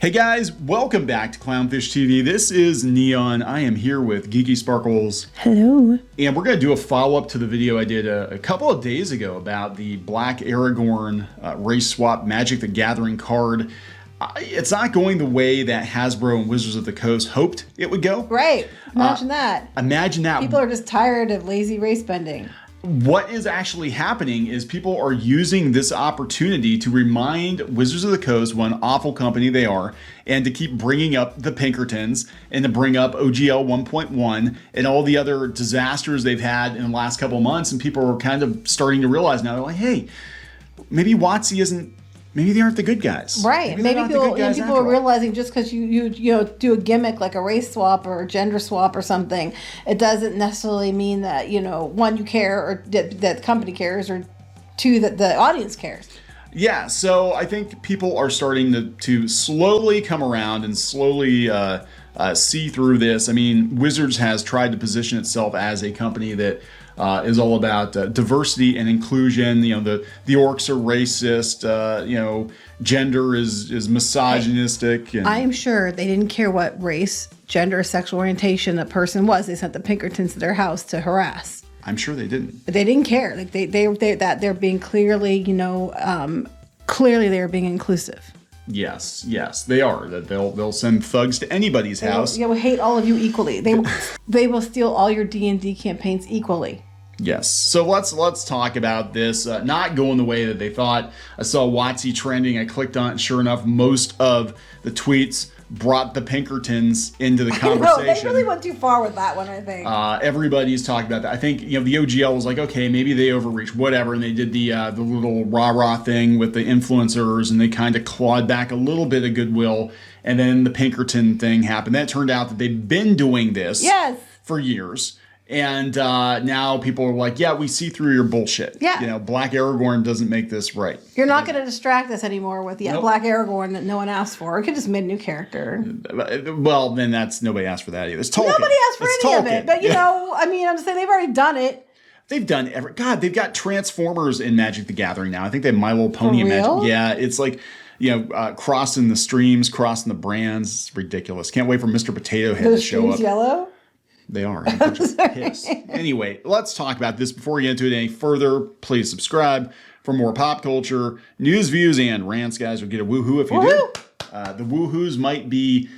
Hey guys, welcome back to Clownfish TV. This is Neon. I am here with Geeky Sparkles. Hello. And we're going to do a follow-up to the video I did a couple of days ago about the Black Aragorn race swap Magic the Gathering card. It's not going the way that Hasbro and Wizards of the Coast hoped it would go. Right. Imagine that. Imagine that. People are just tired of lazy race bending. What is actually happening is people are using this opportunity to remind Wizards of the Coast what an awful company they are, and to keep bringing up the Pinkertons and to bring up OGL 1.1 and all the other disasters they've had in the last couple of months. And people are kind of starting to realize now, they're like, hey, maybe WotC isn't, maybe they aren't the good guys. Right. Maybe people are realizing just because you do a gimmick like a race swap or a gender swap or something, it doesn't necessarily mean that, one, you care, or that the company cares, or two, that the audience cares. Yeah, so I think people are starting to slowly come around and slowly see through this. I mean, Wizards has tried to position itself as a company that is all about diversity and inclusion. The orcs are racist. Gender is misogynistic. And I am sure they didn't care what race, gender, or sexual orientation a person was. They sent the Pinkertons to their house to harass. I'm sure they didn't. But they didn't care. Like they're being clearly, clearly they are being inclusive. Yes, they are. That they'll send thugs to anybody's house. They will hate all of you equally. They will steal all your D&D campaigns equally. Yes. So let's talk about this. Not going the way that they thought. I saw WotC trending. I clicked on it. And sure enough, most of the tweets brought the Pinkertons into the conversation. No, they really went too far with that one, I think. Everybody's talking about that. I think the OGL was like, okay, maybe they overreached, whatever, and they did the little rah-rah thing with the influencers, and they kind of clawed back a little bit of goodwill, and then the Pinkerton thing happened. That turned out that they've been doing this for years. And now people are like, yeah, we see through your bullshit. Yeah. Black Aragorn doesn't make this right. You're not going to distract us anymore with Black Aragorn that no one asked for. We could just make a new character. Well, then nobody asked for that either. It's Tolkien. Nobody asked for any of it. But, I'm just saying they've already done it. They've done they've got Transformers in Magic the Gathering now. I think they have My Little Pony in Magic. Yeah, it's like, crossing the streams, crossing the brands. It's ridiculous. Can't wait for Mr. Potato Head to show up. Yellow? They are. I'm just pissed. Anyway, let's talk about this. Before we get into it any further, please subscribe for more pop culture, news, views, and rants, guys. We'll get a woohoo if you do. The woohoos might be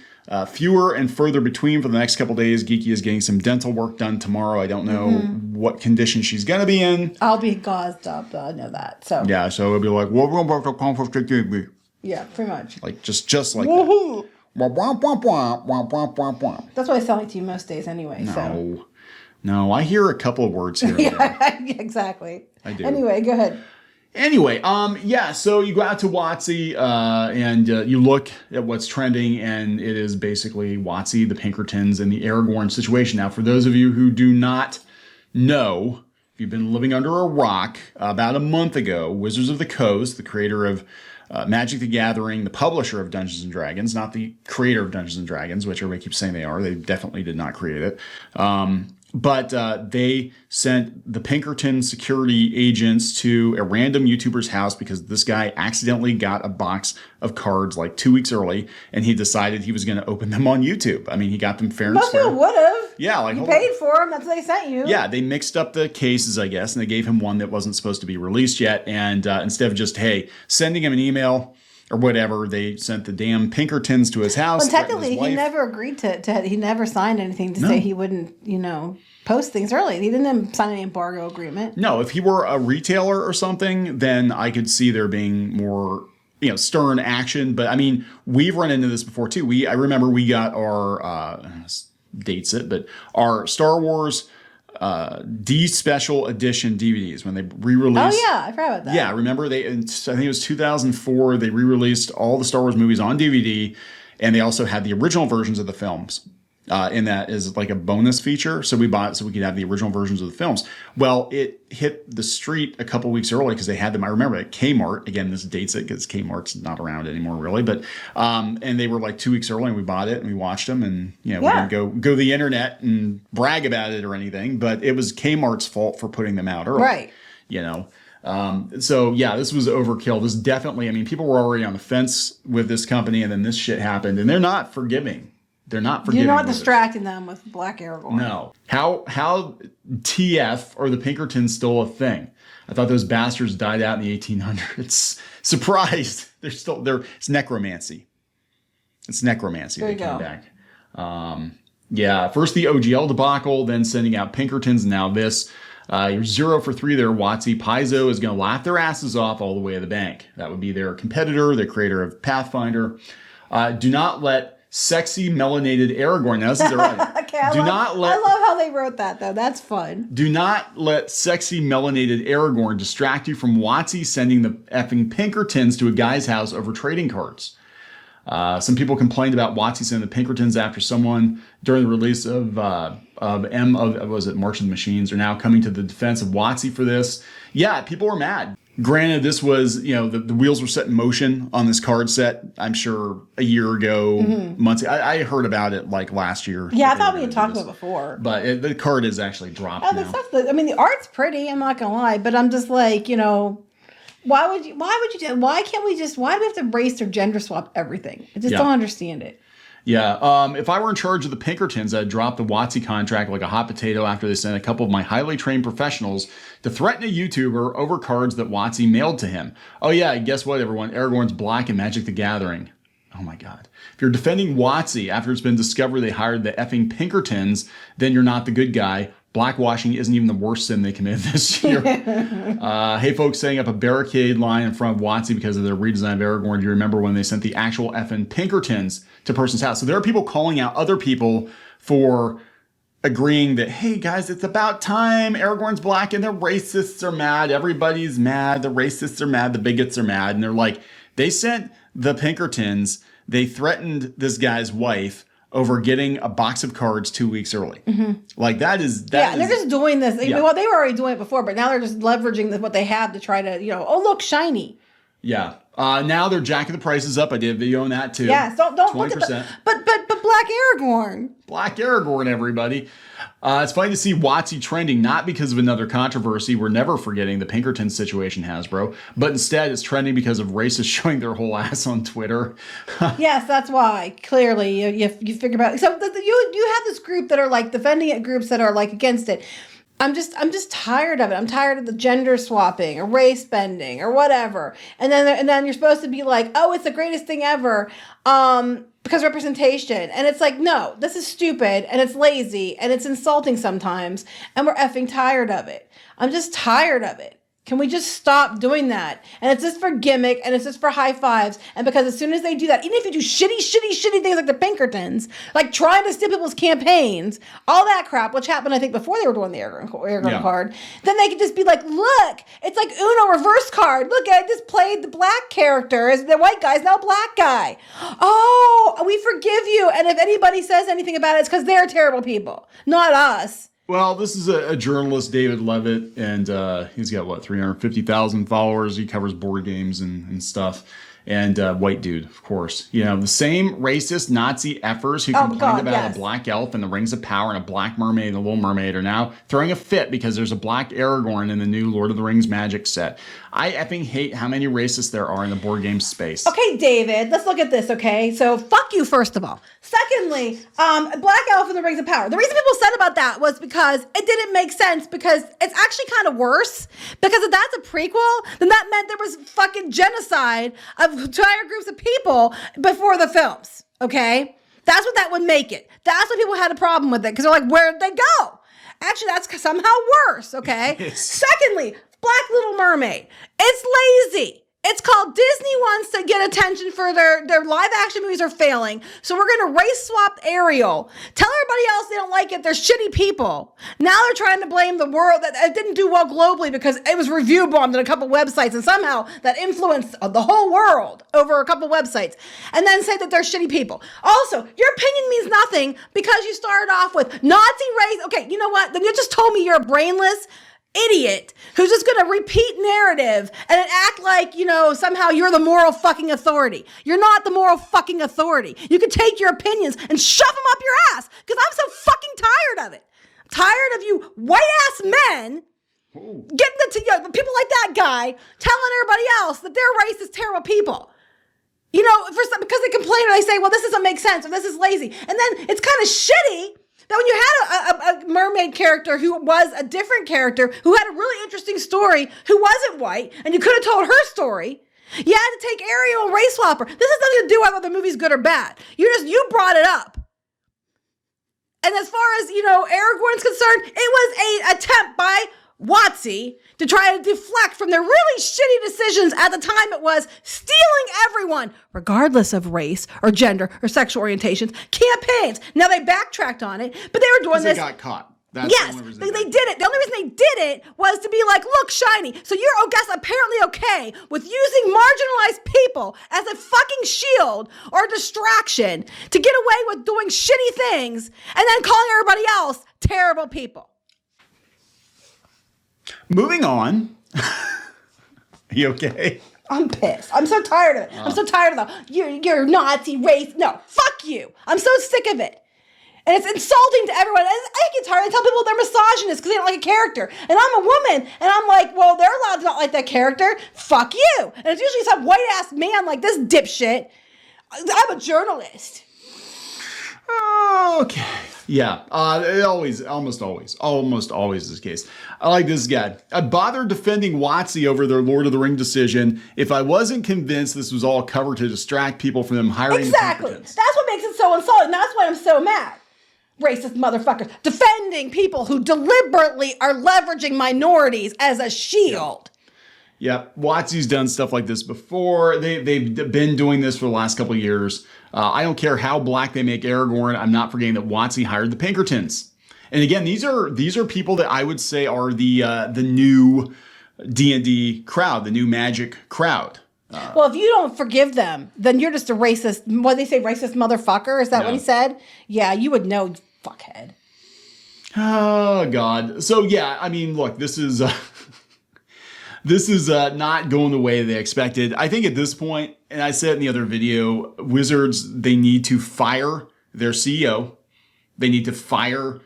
fewer and further between for the next couple days. Geeky is getting some dental work done tomorrow. I don't know what condition she's going to be in. I'll be gauzed up. I know that. So yeah, so it'll be like, well, we're going to Clownfish TV. Yeah, pretty much. Like, just like woohoo. that. That's what I sound like to you most days anyway. No, I hear a couple of words here. Yeah, exactly. I do. Anyway, go ahead. Anyway, so you go out to WotC and you look at what's trending, and it is basically WotC, the Pinkertons, and the Aragorn situation. Now, for those of you who do not know, if you've been living under a rock, about a month ago, Wizards of the Coast, the creator of Magic the Gathering, the publisher of Dungeons and Dragons, not the creator of Dungeons and Dragons, which everybody keeps saying they are. They definitely did not create it. But they sent the Pinkerton security agents to a random YouTuber's house because this guy accidentally got a box of cards like 2 weeks early, and he decided he was going to open them on YouTube. I mean, he got them fair and square. Most people would have. Yeah, like you paid for them. That's what they sent you. Yeah, they mixed up the cases, I guess, and they gave him one that wasn't supposed to be released yet. And instead of just, sending him an email or whatever, they sent the damn Pinkertons to his house. Well, technically, he never agreed to he never signed anything to say he wouldn't, post things early. He didn't sign an embargo agreement. No, if he were a retailer or something, then I could see there being more, stern action. But I mean, we've run into this before too. I remember we got our dates it, but our Star Wars D Special Edition DVDs when they re-released. Oh yeah, I forgot about that. Yeah, remember I think it was 2004. They re-released all the Star Wars movies on DVD, and they also had the original versions of the films. And that is like a bonus feature. So we bought it so we could have the original versions of the films. Well, it hit the street a couple weeks early because they had them. I remember at Kmart. Again, this dates it because Kmart's not around anymore, really. But and they were like 2 weeks early, and we bought it and we watched them. And we didn't go to the internet and brag about it or anything. But it was Kmart's fault for putting them out early. Right. So yeah, this was overkill. This definitely, I mean, people were already on the fence with this company, and then this shit happened, and they're not forgiving. They're not forgiving. You're not distracting them with Black Aragorn. No. How TF or the Pinkertons still a thing? I thought those bastards died out in the 1800s. Surprised. It's necromancy. It's necromancy that came back. Yeah, first the OGL debacle, then sending out Pinkertons, now this. You're 0 for 3 there, WotC. Paizo is going to laugh their asses off all the way to the bank. That would be their competitor, the creator of Pathfinder. Do not let sexy melanated Aragorn. Now, this is their writing. Okay, I love how they wrote that, though. That's fun. Do not let sexy melanated Aragorn distract you from WotC sending the effing Pinkertons to a guy's house over trading cards. Some people complained about WotC sending the Pinkertons after someone during the release of was it March of the Machines are now coming to the defense of WotC for this. Yeah, people were mad. Granted, this was, the wheels were set in motion on this card set, I'm sure a year ago, months. I heard about it like last year. Yeah, I thought we had talked about it before. But the card is actually dropped now. The art's pretty, I'm not going to lie, but I'm just like, why do we have to race or gender swap everything? I just don't understand it. Yeah, if I were in charge of the Pinkertons, I'd drop the WotC contract like a hot potato after they sent a couple of my highly trained professionals to threaten a YouTuber over cards that WotC mailed to him. Oh yeah, guess what, everyone? Aragorn's Black in Magic the Gathering. Oh my God. If you're defending WotC after it's been discovered they hired the effing Pinkertons, then you're not the good guy. Blackwashing isn't even the worst sin they committed this year. Hey, folks, setting up a barricade line in front of WotC because of their redesign of Aragorn. Do you remember when they sent the actual effing Pinkertons to a person's house? So there are people calling out other people for agreeing that, hey, guys, it's about time. Aragorn's Black and the racists are mad. Everybody's mad. The racists are mad. The bigots are mad. And they're like, they sent the Pinkertons. They threatened this guy's wife over getting a box of cards 2 weeks early. Like that is they're just doing this. Well, they were already doing it before, but now they're just leveraging what they have to try to, oh, look, shiny. Yeah. Now they're jacking the prices up. I did a video on that too. Yeah, so don't 20%. Look at but Black Aragorn. Black Aragorn, everybody. It's funny to see WotC trending, not because of another controversy. We're never forgetting the Pinkerton situation, Hasbro, but instead it's trending because of racists showing their whole ass on Twitter. Yes, that's why. Clearly, you figure about it. So you have this group that are like defending it, groups that are like against it. I'm just tired of it. I'm tired of the gender swapping or race bending or whatever. And then you're supposed to be like, oh, it's the greatest thing ever. Because representation. And it's like, no, this is stupid and it's lazy and it's insulting sometimes. And we're effing tired of it. I'm just tired of it. Can we just stop doing that? And it's just for gimmick and it's just for high fives. And because as soon as they do that, even if you do shitty things like the Pinkertons, like trying to steal people's campaigns, all that crap, which happened, I think, before they were doing the Aragorn card, then they could just be like, look, it's like Uno reverse card. Look, I just played the black character as the white guy's now black guy. Oh, we forgive you. And if anybody says anything about it, it's because they're terrible people, not us. Well, this is a journalist, David Levitt, and he's got, 350,000 followers. He covers board games and stuff. And white dude, of course. The same racist Nazi effers who complained about a black elf and the Rings of Power and a black mermaid and the Little Mermaid are now throwing a fit because there's a black Aragorn in the new Lord of the Rings Magic set. I effing hate how many racists there are in the board game space. Okay, David, let's look at this, okay? So, fuck you, first of all. Secondly, Black Elf and the Rings of Power. The reason people said about that was because it didn't make sense because it's actually kind of worse. Because if that's a prequel, then that meant there was fucking genocide of entire groups of people before the films, okay? That's what that would make it. That's why people had a problem with it, because they're like, where'd they go? Actually, that's somehow worse, okay? Secondly, Black Little Mermaid. It's lazy. It's called Disney wants to get attention for their live action movies are failing. So we're going to race swap Ariel. Tell everybody else they don't like it. They're shitty people. Now they're trying to blame the world that it didn't do well globally because it was review bombed on a couple websites and somehow that influenced the whole world over a couple websites and then say that they're shitty people. Also, your opinion means nothing because you started off with Nazi race. Okay, you know what? Then you just told me you're a brainless idiot who's just going to repeat narrative and act like, somehow you're the moral fucking authority. You're not the moral fucking authority. You can take your opinions and shove them up your ass because I'm so fucking tired of it. I'm tired of you white ass men Getting people like that guy telling everybody else that they're racist, terrible people. Because they complain or they say, well, this doesn't make sense or this is lazy. And then it's kind of shitty that when you had a mermaid character who was a different character, who had a really interesting story, who wasn't white, and you could have told her story, you had to take Ariel and Race Swapper. This has nothing to do with whether the movie's good or bad. You brought it up. And as far as, Aragorn's concerned, it was an attempt by WotC to try to deflect from their really shitty decisions at the time it was stealing everyone, regardless of race or gender or sexual orientations, campaigns. Now they backtracked on it, but they were doing this. They got caught. That's yes, the only reason they did it. The only reason they did it was to be like, look, shiny. So you're, apparently okay with using marginalized people as a fucking shield or a distraction to get away with doing shitty things and then calling everybody else terrible people. Moving on. You okay? I'm pissed. I'm so tired of it. I'm so tired of you're Nazi race. No, fuck you. I'm so sick of it. And it's insulting to everyone. I get tired. I tell people they're misogynists because they don't like a character. And I'm a woman. And I'm like, well, they're allowed to not like that character. Fuck you. And it's usually some white-ass man like this dipshit. I'm a journalist. Okay. Yeah. Almost always is the case. I like this guy. I bothered defending WotC over their Lord of the Ring decision if I wasn't convinced this was all covered to distract people from them hiring exactly. the Pinkertons. That's what makes it so insulting. That's why I'm so mad. Racist motherfuckers defending people who deliberately are leveraging minorities as a shield. Yeah, WotC's done stuff like this before. They've been doing this for the last couple of years. I don't care how black they make Aragorn. I'm not forgetting that WotC hired the Pinkertons. And again, these are people that I would say are the new D&D crowd, the new Magic crowd. Well, if you don't forgive them, then you're just a racist. What they say, racist motherfucker? Is that what he said? Yeah, you would know, fuckhead. Oh God. So yeah, I mean, look, this is not going the way they expected. I think at this point, and I said in the other video, Wizards, they need to fire their CEO. They need to fire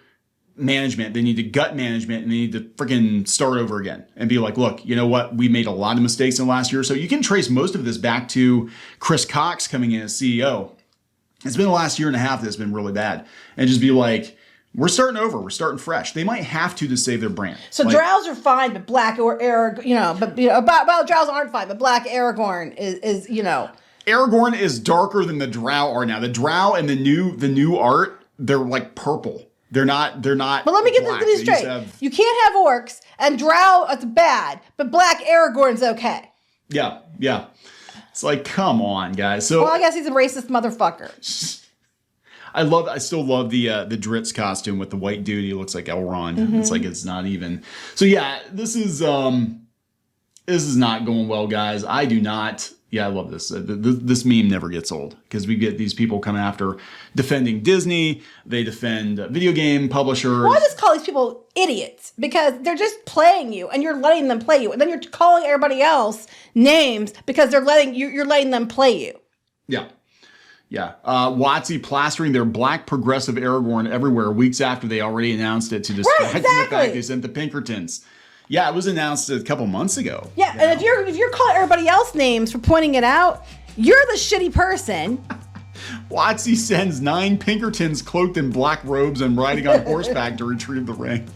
management. They need to gut management, and they need to freaking start over again and be like, look, you know what? We made a lot of mistakes in the last year. So you can trace most of this back to Chris Cox coming in as CEO. It's been the last year and a half that's been really bad. And just be like, we're starting over. We're starting fresh. They might have to save their brand. So drows are fine, but black or drows aren't fine, but black Aragorn is. Aragorn is darker than the drow are now. The drow and the new art, they're like purple. They're not. But let me get this straight. You can't have orcs and drow. It's bad, but black Aragorn's okay. Yeah. It's like, come on, guys. So I guess he's a racist motherfucker. I still love the Dritz costume with the white dude. He looks like Elrond. Mm-hmm. It's like it's not even. So yeah, this is not going well, guys. I do not. Yeah, I love this. This meme never gets old because we get these people coming after defending Disney. They defend video game publishers. Well, I just call these people idiots because they're just playing you and you're letting them play you. And then you're calling everybody else names because you're letting them play you. Yeah. WotC plastering their black progressive Aragorn everywhere weeks after they already announced it to distract from the fact they sent the Pinkertons. Yeah, it was announced a couple months ago. Yeah, and if you're calling everybody else names for pointing it out, you're the shitty person. WotC sends 9 Pinkertons cloaked in black robes and riding on horseback to retrieve the ring.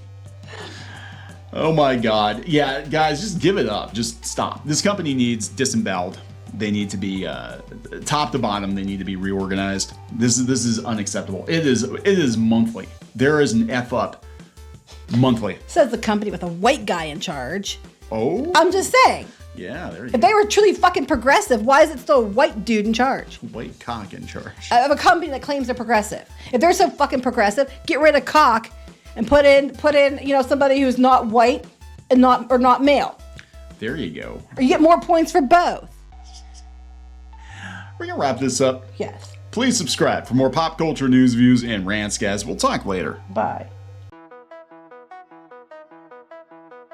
Oh my God. Yeah, guys, just give it up. Just stop. This company needs disemboweled. They need to be top to bottom. They need to be reorganized. This is unacceptable. It is monthly. There is an F up monthly. Says the company with a white guy in charge. Oh. I'm just saying. Yeah, there you go. If they were truly fucking progressive, why is it still a white dude in charge? White cock in charge. Of a company that claims they're progressive. If they're so fucking progressive, get rid of cock and put in somebody who's not white and not male. There you go. Or you get more points for both. We're gonna wrap this up. Yes. Please subscribe for more pop culture news, views, and rants, guys. We'll talk later. Bye.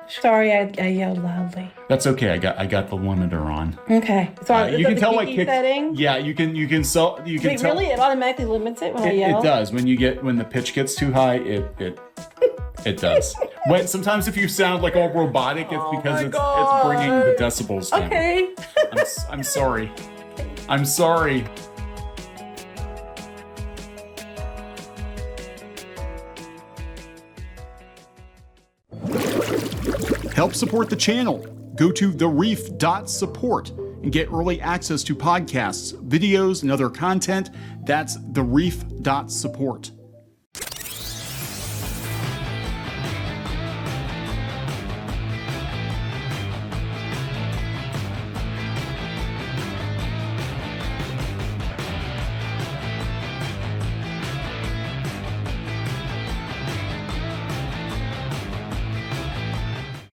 Sorry, I yelled loudly. That's okay. I got the limiter on. Okay. So you can tell my kick setting. Yeah, you can Wait, tell. really? It automatically limits it when I yell? It does. When the pitch gets too high, it does. When sometimes if you sound like all robotic, it's because it's bringing the decibels down. Okay. I'm sorry. I'm sorry. Help support the channel. Go to thereef.support and get early access to podcasts, videos, and other content. That's thereef.support.